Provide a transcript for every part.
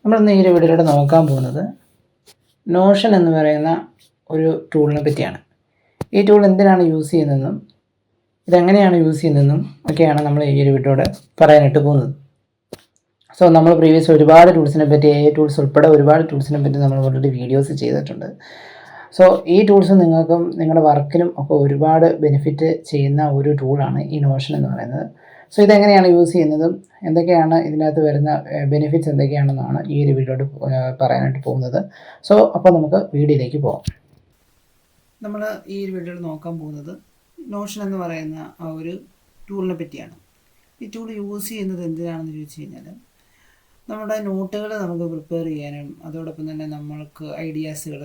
നമ്മളിന്ന് ഈ ഒരു വീഡിയോയിലൂടെ നോക്കാൻ പോകുന്നത് നോഷൻ എന്ന് പറയുന്ന ഒരു ടൂളിനെ പറ്റിയാണ്. ഈ ടൂൾ എന്തിനാണ് യൂസ് ചെയ്യുന്നതെന്നും ഇതെങ്ങനെയാണ് യൂസ് ചെയ്യുന്നതെന്നും ഒക്കെയാണ് നമ്മൾ ഈ ഒരു വീഡിയോയുടെ പറയാനായിട്ട് പോകുന്നത്. സോ നമ്മൾ പ്രീവിയസ് ഒരുപാട് ടൂൾസിനെ പറ്റി, AI ടൂൾസ് ഉൾപ്പെടെ ഒരുപാട് ടൂൾസിനെ പറ്റി നമ്മൾ ഓൾറെഡി വീഡിയോസ് ചെയ്തിട്ടുണ്ട്. സോ ഈ ടൂൾസ് നിങ്ങൾക്കും നിങ്ങളുടെ വർക്കിനും ഒക്കെ ഒരുപാട് ബെനിഫിറ്റ് ചെയ്യുന്ന ഒരു ടൂളാണ് ഈ നോഷൻ എന്ന് പറയുന്നത്. സോ ഇതെങ്ങനെയാണ് യൂസ് ചെയ്യുന്നതും എന്തൊക്കെയാണ് ഇതിനകത്ത് വരുന്ന ബെനിഫിറ്റ്സ് എന്തൊക്കെയാണെന്നാണ് ഈ ഒരു വീഡിയോയിൽ പറയാനായിട്ട് പോകുന്നത്. സോ അപ്പോൾ നമുക്ക് വീഡിയോയിലേക്ക് പോകാം. നമ്മൾ ഈ ഒരു വീഡിയോയിൽ നോക്കാൻ പോകുന്നത് നോഷൻ എന്ന് പറയുന്ന ആ ഒരു ടൂളിനെ പറ്റിയാണ്. ഈ ടൂൾ യൂസ് ചെയ്യുന്നത് എന്തിനാണെന്ന് ചോദിച്ചു കഴിഞ്ഞാൽ, നമ്മുടെ നോട്ടുകൾ നമുക്ക് പ്രിപ്പയർ ചെയ്യാനും അതോടൊപ്പം തന്നെ നമ്മൾക്ക് ഐഡിയാസുകൾ,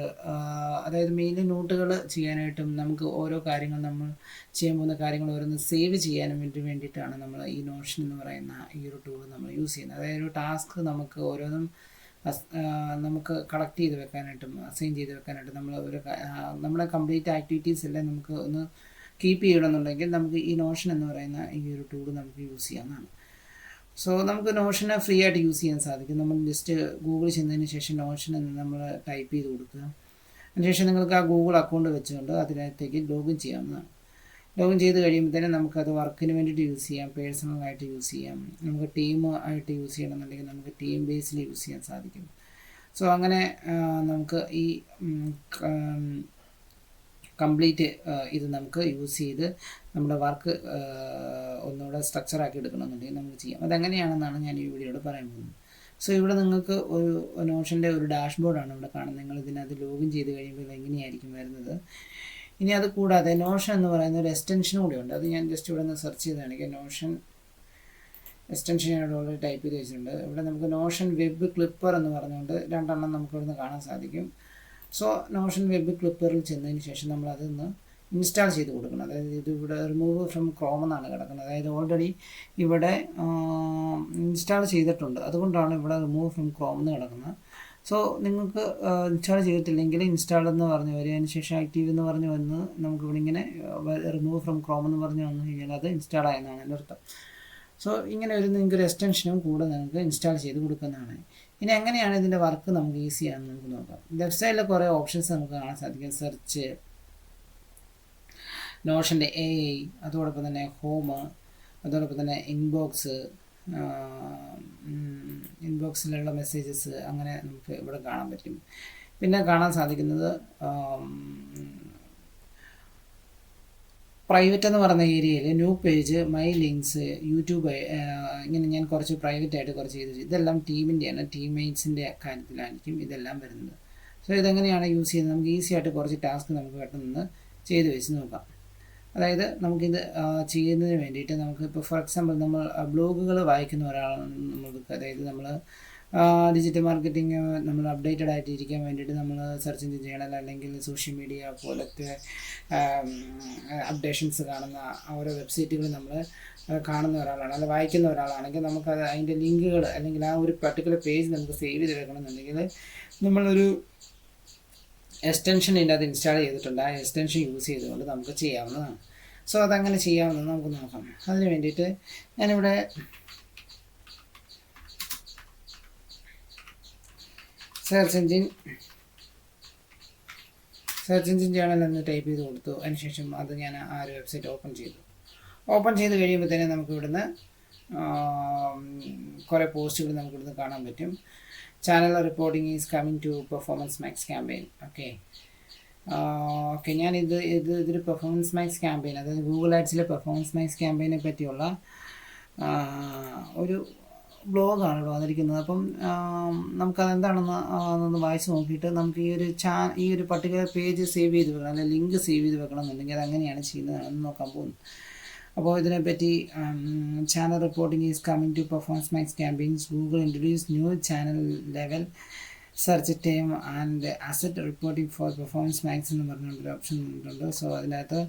അതായത് മെയിൻലി നോട്ടുകൾ ചെയ്യാനായിട്ടും നമുക്ക് ഓരോ കാര്യങ്ങൾ നമ്മൾ ചെയ്യാൻ പോകുന്ന കാര്യങ്ങൾ ഓരോന്ന് സേവ് ചെയ്യാനും വേണ്ടിയിട്ടാണ് നമ്മൾ ഈ നോഷൻ എന്ന് പറയുന്ന ഈ ഒരു ടൂൾ നമ്മൾ യൂസ് ചെയ്യുന്നത്. അതായത് ഒരു ടാസ്ക് നമുക്ക് ഓരോന്നും നമുക്ക് കളക്ട് ചെയ്ത് വെക്കാനായിട്ടും അസൈൻ ചെയ്ത് വെക്കാനായിട്ടും നമ്മുടെ കംപ്ലീറ്റ് ആക്ടിവിറ്റീസ് എല്ലാം നമുക്ക് ഒന്ന് കീപ്പ് ചെയ്യണമെന്നുണ്ടെങ്കിൽ നമുക്ക് ഈ നോഷൻ എന്ന് പറയുന്ന ഈ ഒരു ടൂൾ നമുക്ക് യൂസ് ചെയ്യാവുന്നതാണ്. സോ നമുക്ക് നോഷനെ ഫ്രീ ആയിട്ട് യൂസ് ചെയ്യാൻ സാധിക്കും. നമ്മൾ ജസ്റ്റ് ഗൂഗിളിൽ ചെന്നതിന് ശേഷം നോഷൻ എന്ന് നമ്മൾ ടൈപ്പ് ചെയ്ത് കൊടുക്കുക. അതിനുശേഷം നിങ്ങൾക്ക് ആ ഗൂഗിൾ അക്കൗണ്ട് വെച്ചുകൊണ്ട് അതിനകത്തേക്ക് ലോഗിൻ ചെയ്യാവുന്നതാണ്. ലോഗിൻ ചെയ്ത് കഴിയുമ്പോഴത്തേനും നമുക്കത് വർക്കിന് വേണ്ടിയിട്ട് യൂസ് ചെയ്യാം, പേഴ്സണലായിട്ട് യൂസ് ചെയ്യാം, നമുക്ക് ടീം ആയിട്ട് യൂസ് ചെയ്യണമെന്നുണ്ടെങ്കിൽ നമുക്ക് ടീം ബേസിൽ യൂസ് ചെയ്യാൻ സാധിക്കും. സോ അങ്ങനെ നമുക്ക് ഈ കംപ്ലീറ്റ് ഇത് നമുക്ക് യൂസ് ചെയ്ത് നമ്മുടെ വർക്ക് ഒന്നുകൂടെ സ്ട്രക്ചറാക്കി എടുക്കണമെന്നുണ്ടെങ്കിൽ നമുക്ക് ചെയ്യാം. അതെങ്ങനെയാണെന്നാണ് ഞാൻ ഈ വീഡിയോയോട് പറയാൻ പോകുന്നത്. സോ ഇവിടെ നിങ്ങൾക്ക് ഒരു നോഷൻ്റെ ഒരു ഡാഷ്ബോർഡാണ് ഇവിടെ കാണുന്നത്. നിങ്ങൾ ഇതിനകത്ത് ലോഗിൻ ചെയ്ത് കഴിയുമ്പോൾ എങ്ങനെയായിരിക്കും വരുന്നത്. ഇനി അത് കൂടാതെ നോഷൻ എന്ന് പറയുന്ന ഒരു എക്സ്റ്റൻഷൻ കൂടി ഉണ്ട്. അത് ഞാൻ ജസ്റ്റ് ഇവിടെ നിന്ന് സെർച്ച് ചെയ്ത് കാണിക്കാം. നോഷൻ എക്സ്റ്റൻഷൻ ഞാൻ ഓൾറെഡി ടൈപ്പ് ചെയ്ത് വെച്ചിട്ടുണ്ട്. ഇവിടെ നമുക്ക് നോഷൻ വെബ് ക്ലിപ്പർ എന്ന് പറഞ്ഞുകൊണ്ട് രണ്ടെണ്ണം നമുക്ക് ഇവിടുന്ന് കാണാൻ സാധിക്കും. സോ നോഷൻ വെബ് ക്ലിപ്പറിൽ ചെന്നതിന് ശേഷം നമ്മൾ അതൊന്ന് ഇൻസ്റ്റാൾ ചെയ്ത് കൊടുക്കണം. അതായത് ഇത് ഇവിടെ റിമൂവ് ഫ്രം ക്രോം എന്നാണ് കിടക്കുന്നത്. അതായത് ഓൾറെഡി ഇവിടെ ഇൻസ്റ്റാൾ ചെയ്തിട്ടുണ്ട്, അതുകൊണ്ടാണ് ഇവിടെ റിമൂവ് ഫ്രം ക്രോം എന്ന് കിടക്കുന്നത്. സോ നിങ്ങൾക്ക് ഇൻസ്റ്റാൾ ചെയ്തിട്ടില്ലെങ്കിൽ ഇൻസ്റ്റാൾ എന്ന് പറഞ്ഞ് വരിക, അതിന് ശേഷം ആക്റ്റീവ് എന്ന് പറഞ്ഞ് വന്ന് നമുക്കിവിടെ ഇങ്ങനെ റിമൂവ് ഫ്രം ക്രോം എന്ന് പറഞ്ഞ് വന്നു കഴിഞ്ഞാൽ അത് ഇൻസ്റ്റാൾ ആയെന്നാണ് എൻ്റെ അർത്ഥം. സോ ഇങ്ങനെ ഒരു നിങ്ങൾക്കൊരു എക്സ്റ്റൻഷനും കൂടെ നിങ്ങൾക്ക് ഇൻസ്റ്റാൾ ചെയ്ത് കൊടുക്കുന്നതാണ്. ഇനി എങ്ങനെയാണ് ഇതിൻ്റെ വർക്ക് നമുക്ക് ഈസി ആണെന്ന് നമുക്ക് നോക്കാം. ലെഫ്റ്റ് സൈഡിൽ കുറേ ഓപ്ഷൻസ് നമുക്ക് കാണാൻ സാധിക്കും. സെർച്ച്, നോഷൻ്റെ AI, അതോടൊപ്പം തന്നെ ഹോം, അതോടൊപ്പം തന്നെ ഇൻബോക്സിലുള്ള മെസ്സേജസ്, അങ്ങനെ നമുക്ക് ഇവിടെ കാണാൻ പറ്റും. പിന്നെ കാണാൻ സാധിക്കുന്നത് പ്രൈവറ്റ് എന്ന് പറയുന്ന ഏരിയയിൽ new page, my links, YouTube, ഇങ്ങനെ ഞാൻ കുറച്ച് പ്രൈവറ്റായിട്ട് കുറച്ച് ചെയ്ത് ഇതെല്ലാം ടീമിൻ്റെയാണ്, ടീംമേറ്റ്സിൻ്റെ കാര്യത്തിലായിരിക്കും ഇതെല്ലാം വരുന്നത്. സോ ഇതെങ്ങനെയാണ് യൂസ് ചെയ്യുന്നത്, നമുക്ക് ഈസി ആയിട്ട് കുറച്ച് ടാസ്ക് നമുക്ക് പെട്ടെന്ന് ചെയ്ത് വെച്ച് നോക്കാം. അതായത് നമുക്കിത് ചെയ്യുന്നതിന് വേണ്ടിയിട്ട് നമുക്ക് ഇപ്പോൾ ഫോർ എക്സാമ്പിൾ നമ്മൾ ബ്ലോഗുകൾ വായിക്കുന്ന ഒരാളാണ് നമ്മൾക്ക്. അതായത് നമ്മൾ ഡിജിറ്റൽ മാർക്കറ്റിംഗ് നമ്മൾ അപ്ഡേറ്റഡ് ആയിട്ട് ഇരിക്കാൻ വേണ്ടിയിട്ട് നമ്മൾ സെർച്ച് എഞ്ചിൻ ചെയ്യണം, അല്ലെങ്കിൽ സോഷ്യൽ മീഡിയ പോലത്തെ അപ്ഡേഷൻസ് കാണുന്ന ഓരോ വെബ്സൈറ്റുകൾ നമ്മൾ കാണുന്ന ഒരാളാണ്, അല്ല വായിക്കുന്ന ഒരാളാണെങ്കിൽ നമുക്കത് അതിൻ്റെ ലിങ്കുകൾ അല്ലെങ്കിൽ ആ ഒരു പർട്ടിക്കുലർ പേജ് നമുക്ക് സേവ് ചെയ്ത് വെക്കണമെന്നുണ്ടെങ്കിൽ നമ്മളൊരു എക്സ്റ്റൻഷൻ ഇതിൻ്റെ അത് ഇൻസ്റ്റാൾ ചെയ്തിട്ടുണ്ട്. ആ എക്സ്റ്റൻഷൻ യൂസ് ചെയ്തുകൊണ്ട് നമുക്ക് ചെയ്യാവുന്നതാണ്. സോ അതങ്ങനെ ചെയ്യാവുന്നത് നമുക്ക് നോക്കാം. അതിന് വേണ്ടിയിട്ട് ഞാനിവിടെ സെർച്ച് എഞ്ചിൻ ചാനൽ എന്ന് ടൈപ്പ് ചെയ്ത് കൊടുത്തു. അതിനുശേഷം അത് ഞാൻ ആ ഒരു വെബ്സൈറ്റ് ഓപ്പൺ ചെയ്ത് കഴിയുമ്പോഴത്തേനും നമുക്ക് ഇവിടുന്ന് കുറേ പോസ്റ്റുകൾ നമുക്ക് ഇവിടുന്ന് കാണാൻ പറ്റും. Channel reporting is coming to performance max campaign. Okay ഞാൻ ഇതൊരു പെർഫോമൻസ് മാക്സ് ക്യാമ്പയിൻ, അതായത് ഗൂഗിൾ ആഡ്സിലെ പെർഫോമൻസ് മാക്സ് ക്യാമ്പയിനെ പറ്റിയുള്ള ഒരു ബ്ലോഗാണ് ഇവിടെ വന്നിരിക്കുന്നത്. അപ്പം നമുക്കതെന്താണെന്ന് വായിച്ച് നോക്കിയിട്ട് നമുക്ക് ഈ ഒരു പർട്ടിക്കുലർ പേജ് സേവ് ചെയ്ത് വെക്കണം, അല്ലെങ്കിൽ ലിങ്ക് സേവ് ചെയ്ത് വെക്കണം എന്നുണ്ടെങ്കിൽ അതെങ്ങനെയാണ് ചെയ്യുന്നതെന്ന് നോക്കാൻ പോകുന്നു. അപ്പോൾ ഇതിനെപ്പറ്റി channel reporting is coming to performance max campaigns, Google introduce new channel level search time and asset reporting for performance max എന്ന് പറഞ്ഞൊരു ഓപ്ഷൻ ഉണ്ട്. സോ അതിനകത്ത്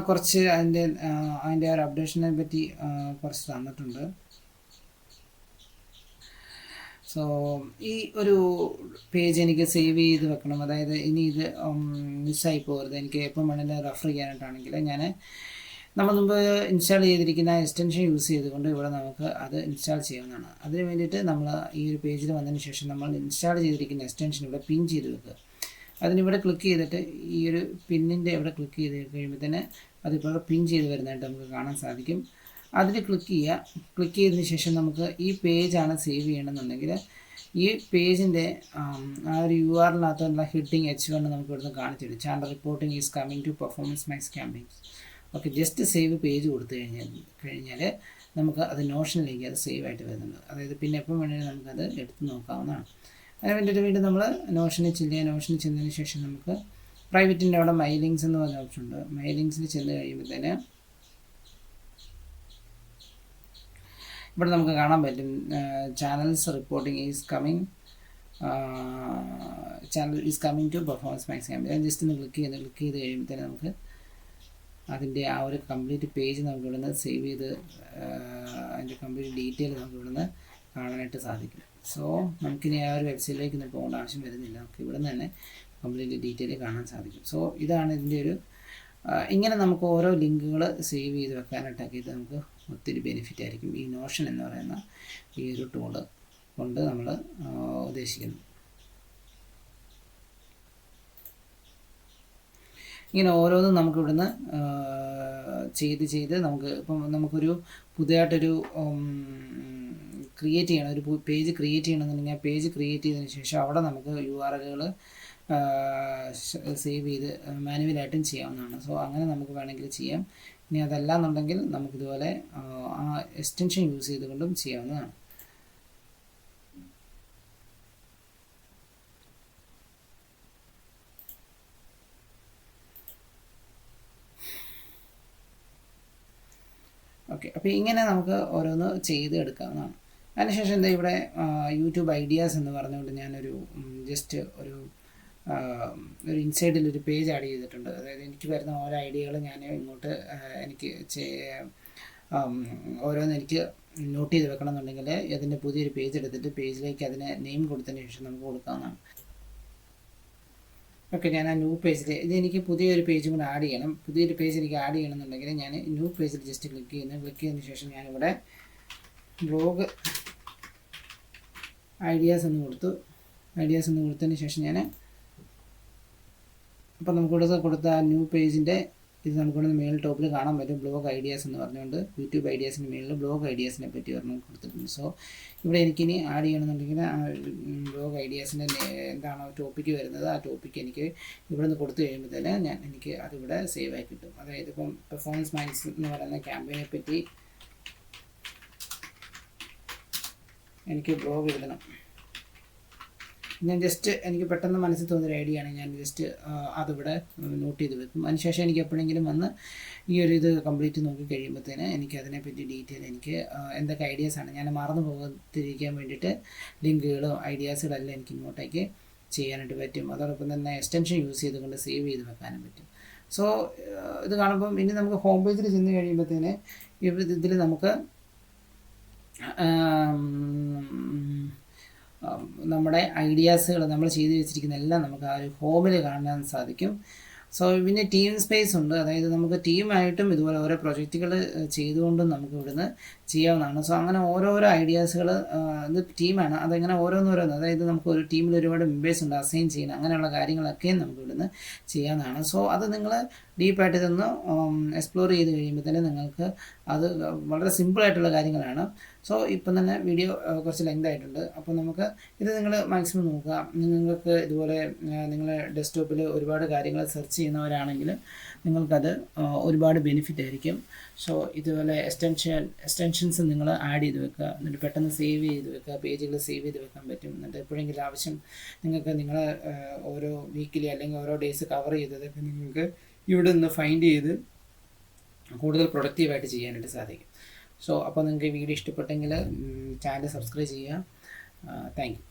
കുറച്ച് അതിൻ്റെ ഒരു അപ്ഡേഷനെ പറ്റി കുറച്ച് തന്നിട്ടുണ്ട്. സോ ഈ ഒരു പേജ് എനിക്ക് സേവ് ചെയ്ത് വെക്കണം, അതായത് ഇനി ഇത് മിസ്സായി പോകരുത്, എനിക്ക് എപ്പം വേണമെങ്കിലും റെഫർ ചെയ്യാനായിട്ടാണെങ്കിൽ ഞാൻ നമ്മൾ മുമ്പ് ഇൻസ്റ്റാൾ ചെയ്തിരിക്കുന്ന എക്സ്റ്റൻഷൻ യൂസ് ചെയ്തുകൊണ്ട് ഇവിടെ നമുക്ക് അത് ഇൻസ്റ്റാൾ ചെയ്യാവുന്നതാണ്. അതിന് വേണ്ടിയിട്ട് നമ്മൾ ഈ ഒരു പേജിൽ വന്നതിന് ശേഷം നമ്മൾ ഇൻസ്റ്റാൾ ചെയ്തിരിക്കുന്ന എക്സ്റ്റൻഷൻ ഇവിടെ പിൻ ചെയ്ത് വെക്കുക. അതിനിവിടെ ക്ലിക്ക് ചെയ്തിട്ട് ഈ ഒരു പിന്നിൻ്റെ ഇവിടെ ക്ലിക്ക് ചെയ്ത് കഴിയുമ്പോൾ തന്നെ അതിപ്പോൾ പിൻ ചെയ്ത് വരുന്നതായിട്ട് നമുക്ക് കാണാൻ സാധിക്കും. അതിൽ ക്ലിക്ക് ചെയ്യുക. ക്ലിക്ക് ചെയ്തതിന് ശേഷം നമുക്ക് ഈ പേജാണ് സേവ് ചെയ്യണമെന്നുണ്ടെങ്കിൽ ഈ പേജിൻ്റെ ആ ഒരു URL-നകത്തുള്ള ഹെഡിങ് H1 നമുക്ക് ഇവിടുന്ന് കാണിച്ചിട്ട് channel reporting is coming to performance max campaigns. Okay, just save page കൊടുത്തു കഴിഞ്ഞാൽ നമുക്ക് അത് നോഷനിലേക്ക് അത് സേവ് ആയിട്ട് വരുന്നുണ്ട്. അതായത് പിന്നെ എപ്പം വേണമെങ്കിലും നമുക്കത് എടുത്ത് നോക്കാവുന്നതാണ്. അതിന് വേണ്ടിയിട്ട് വീണ്ടും നമ്മൾ നോഷനിൽ ചെന്നതിന് ശേഷം നമുക്ക് പ്രൈവറ്റിൻ്റെ അവിടെ മൈ ലിങ്ക്സ് എന്ന് പറഞ്ഞ ഓപ്ഷൻ ഉണ്ട്. മൈ ലിങ്ക്സിൽ ചെന്ന് കഴിയുമ്പോഴത്തേന് ഇവിടെ നമുക്ക് കാണാൻ പറ്റും channels reporting is coming to performance max campaign. Just ഒന്ന് ക്ലിക്ക് ചെയ്ത് കഴിയുമ്പോഴത്തേന് നമുക്ക് അതിൻ്റെ ആ ഒരു കംപ്ലീറ്റ് പേജ് നമുക്ക് ഇവിടുന്ന് സേവ് ചെയ്ത് അതിൻ്റെ കംപ്ലീറ്റ് ഡീറ്റെയിൽ നമുക്ക് ഇവിടുന്ന് കാണാനായിട്ട് സാധിക്കും. സോ നമുക്കിനി ആ ഒരു വെബ്സൈറ്റിലേക്ക് ഒന്നും പോകേണ്ട ആവശ്യം വരുന്നില്ല. നമുക്ക് ഇവിടുന്ന് തന്നെ കംപ്ലീറ്റ് ഡീറ്റെയിൽ കാണാൻ സാധിക്കും. സോ ഇതാണ് ഇതിൻ്റെ ഒരു ഇങ്ങനെ നമുക്ക് ഓരോ ലിങ്കുകൾ സേവ് ചെയ്ത് വെക്കാനായിട്ടൊക്കെ ഇത് നമുക്ക് ഒത്തിരി ബെനിഫിറ്റ് ആയിരിക്കും ഈ നോഷൻ എന്ന് പറയുന്ന ഈ ഒരു ടൂള് കൊണ്ട് നമ്മൾ ഉദ്ദേശിക്കുന്നത്. ഇങ്ങനെ ഓരോന്നും നമുക്ക് ഇവിടുന്ന് ചെയ്ത് ഇപ്പം നമുക്കൊരു പുതിയതായിട്ടൊരു ക്രിയേറ്റ് ചെയ്യണം, ഒരു പേജ് ക്രിയേറ്റ് ചെയ്യണമെന്നുണ്ടെങ്കിൽ ആ പേജ് ക്രിയേറ്റ് ചെയ്തതിന് ശേഷം അവിടെ നമുക്ക് URL-കൾ സേവ് ചെയ്ത് മാനുവലായിട്ടും ചെയ്യാവുന്നതാണ്. സോ അങ്ങനെ നമുക്ക് വേണമെങ്കിൽ ചെയ്യാം. ഇനി അതല്ല എന്നുണ്ടെങ്കിൽ നമുക്കിതുപോലെ ആ എക്സ്റ്റൻഷൻ യൂസ് ചെയ്തുകൊണ്ടും ചെയ്യാവുന്നതാണ്. ഓക്കെ, അപ്പോൾ ഇങ്ങനെ നമുക്ക് ഓരോന്ന് ചെയ്ത് എടുക്കാവുന്നതാണ്. അതിനുശേഷം എന്താ ഇവിടെ യൂട്യൂബ് ഐഡിയാസ് എന്ന് പറഞ്ഞുകൊണ്ട് ഞാനൊരു ജസ്റ്റ് ഒരു ഇൻസൈഡിൽ ഒരു പേജ് ആഡ് ചെയ്തിട്ടുണ്ട്. അതായത് എനിക്ക് വരുന്ന ഓരോ ഐഡിയകൾ ഞാൻ ഇങ്ങോട്ട് എനിക്ക് ഓരോന്ന് എനിക്ക് നോട്ട് ചെയ്ത് വെക്കണം എന്നുണ്ടെങ്കിൽ അതിൻ്റെ പുതിയൊരു പേജ് എടുത്തിട്ട് പേജിലേക്ക് അതിന് നെയിം കൊടുത്തതിന് ശേഷം നമുക്ക് കൊടുക്കാവുന്നതാണ്. ഓക്കെ, ഞാൻ ആ ന്യൂ പേജിൽ എനിക്ക് പുതിയൊരു പേജും കൂടെ ആഡ് ചെയ്യണം. പുതിയൊരു പേജ് എനിക്ക് ആഡ് ചെയ്യണമെന്നുണ്ടെങ്കിൽ ഞാൻ ന്യൂ പേജിൽ ജസ്റ്റ് ക്ലിക്ക് ചെയ്തതിന് ശേഷം ഞാനിവിടെ ബ്ലോഗ് ഐഡിയാസ് എന്ന് കൊടുത്തതിന് ശേഷം ഞാൻ അപ്പോൾ നമുക്ക് കൊടുത്ത ന്യൂ പേജിൻ്റെ ഇത് നമുക്കിവിടെ മേൽ ടോപ്പിൽ കാണാൻ പറ്റും. ബ്ലോഗ് ഐഡിയാസ് എന്ന് പറഞ്ഞുകൊണ്ട് യൂട്യൂബ് ഐഡിയാസിൻ്റെ മേളിൽ ബ്ലോഗ് ഐഡിയാസിനെ പറ്റി പറഞ്ഞ് കൊടുത്തിട്ടുണ്ട്. സോ ഇവിടെ എനിക്കിനി ആഡ് ചെയ്യണമെന്നുണ്ടെങ്കിൽ ആ ബ്ലോഗ് ഐഡിയാസിൻ്റെ എന്താണോ ടോപ്പിക്ക് വരുന്നത് ആ ടോപ്പിക്ക് എനിക്ക് ഇവിടെ നിന്ന് കൊടുത്തു കഴിയുമ്പോൾ തന്നെ എനിക്ക് അതിവിടെ സേവ് ആയി കിട്ടും. അതായത് ഇപ്പം പെർഫോമൻസ് മാക്സ് എന്ന് പറയുന്ന ക്യാമ്പയിനെ പറ്റി എനിക്ക് ബ്ലോഗ് എഴുതണം. ഞാൻ ജസ്റ്റ് എനിക്ക് പെട്ടെന്ന് മനസ്സിൽ തോന്നിയൊരു ഐഡിയ ആണ്. ഞാൻ ജസ്റ്റ് അതിവിടെ നോട്ട് ചെയ്ത് വെക്കും. അതിനുശേഷം എനിക്ക് എപ്പോഴെങ്കിലും വന്ന് ഈ ഒരു ഇത് കംപ്ലീറ്റ് നോക്കി കഴിയുമ്പോഴത്തേന് എനിക്ക് അതിനെപ്പറ്റി ഡീറ്റെയിൽ എനിക്ക് എന്തൊക്കെ ഐഡിയാസാണ് ഞാൻ മറന്നു പോകാതിരിക്കാൻ വേണ്ടിയിട്ട് ലിങ്കുകളും ഐഡിയാസുകളും എല്ലാം എനിക്ക് ഇങ്ങോട്ടേക്ക് ചെയ്യാനായിട്ട് പറ്റും. അതോടൊപ്പം തന്നെ എക്സ്റ്റൻഷൻ യൂസ് ചെയ്തുകൊണ്ട് സേവ് ചെയ്ത് വെക്കാനും പറ്റും. സോ ഇത് കാണുമ്പം ഇനി നമുക്ക് ഹോം പേജിൽ ചെന്ന് കഴിയുമ്പോഴത്തേന് ഇതിൽ നമുക്ക് നമ്മുടെ ഐഡിയാസുകൾ നമ്മൾ ചെയ്ത് വെച്ചിരിക്കുന്ന എല്ലാം നമുക്ക് ആ ഒരു ഹോമിൽ കാണാൻ സാധിക്കും. സോ പിന്നെ ടീം സ്പേസ് ഉണ്ട്. അതായത് നമുക്ക് ടീമായിട്ടും ഇതുപോലെ ഓരോ പ്രൊജക്റ്റുകൾ ചെയ്തുകൊണ്ടും നമുക്ക് ഇവിടുന്ന് ചെയ്യാവുന്നതാണ്. സോ അങ്ങനെ ഓരോരോ ഐഡിയാസുകൾ ഇത് ടീമാണ്. അതെങ്ങനെ ഓരോന്നോരോന്ന് അതായത് നമുക്ക് ഒരു ടീമിൽ ഒരുപാട് മെമ്പേഴ്സ് ഉണ്ട്, അസൈൻ ചെയ്യുന്ന അങ്ങനെയുള്ള കാര്യങ്ങളൊക്കെ നമുക്ക് ഇവിടുന്ന് ചെയ്യാവുന്നതാണ്. സോ അത് നിങ്ങൾ ഡീപ്പായിട്ട് ഇതൊന്ന് എക്സ്പ്ലോർ ചെയ്ത് കഴിയുമ്പോൾ തന്നെ നിങ്ങൾക്ക് അത് വളരെ സിമ്പിളായിട്ടുള്ള കാര്യങ്ങളാണ്. സോ ഇപ്പം തന്നെ വീഡിയോ കുറച്ച് ലെങ്ത് ആയിട്ടുണ്ട്. അപ്പോൾ നമുക്ക് ഇത് നിങ്ങൾ മാക്സിമം നോക്കുക. നിങ്ങൾക്ക് ഇതുപോലെ നിങ്ങളുടെ ഡെസ്ക്ടോപ്പിൽ ഒരുപാട് കാര്യങ്ങൾ സെർച്ച് ചെയ്യുന്നവരാണെങ്കിൽ നിങ്ങൾക്കത് ഒരുപാട് ബെനിഫിറ്റ് ആയിരിക്കും. സോ ഇതുപോലെ എക്സ്റ്റൻഷൻസ് നിങ്ങൾ ആഡ് ചെയ്ത് വെക്കുക. എന്നിട്ട് പെട്ടെന്ന് സേവ് ചെയ്ത് വെക്കുക. പേജുകൾ സേവ് ചെയ്ത് വെക്കാൻ പറ്റും. എന്നിട്ട് എപ്പോഴെങ്കിലും ആവശ്യം നിങ്ങൾക്ക് നിങ്ങളെ ഓരോ വീക്കിലി അല്ലെങ്കിൽ ഓരോ ഡേയ്സ് കവർ ചെയ്തതൊക്കെ നിങ്ങൾക്ക് ഇവിടെ നിന്ന് ഫൈൻഡ് ചെയ്ത് കൂടുതൽ പ്രൊഡക്റ്റീവായിട്ട് ചെയ്യാനായിട്ട് സാധിക്കും. സോ അപ്പോൾ നിങ്ങൾക്ക് ഈ വീഡിയോ ഇഷ്ടപ്പെട്ടെങ്കിൽ ചാനൽ സബ്സ്ക്രൈബ് ചെയ്യുക. Thank you.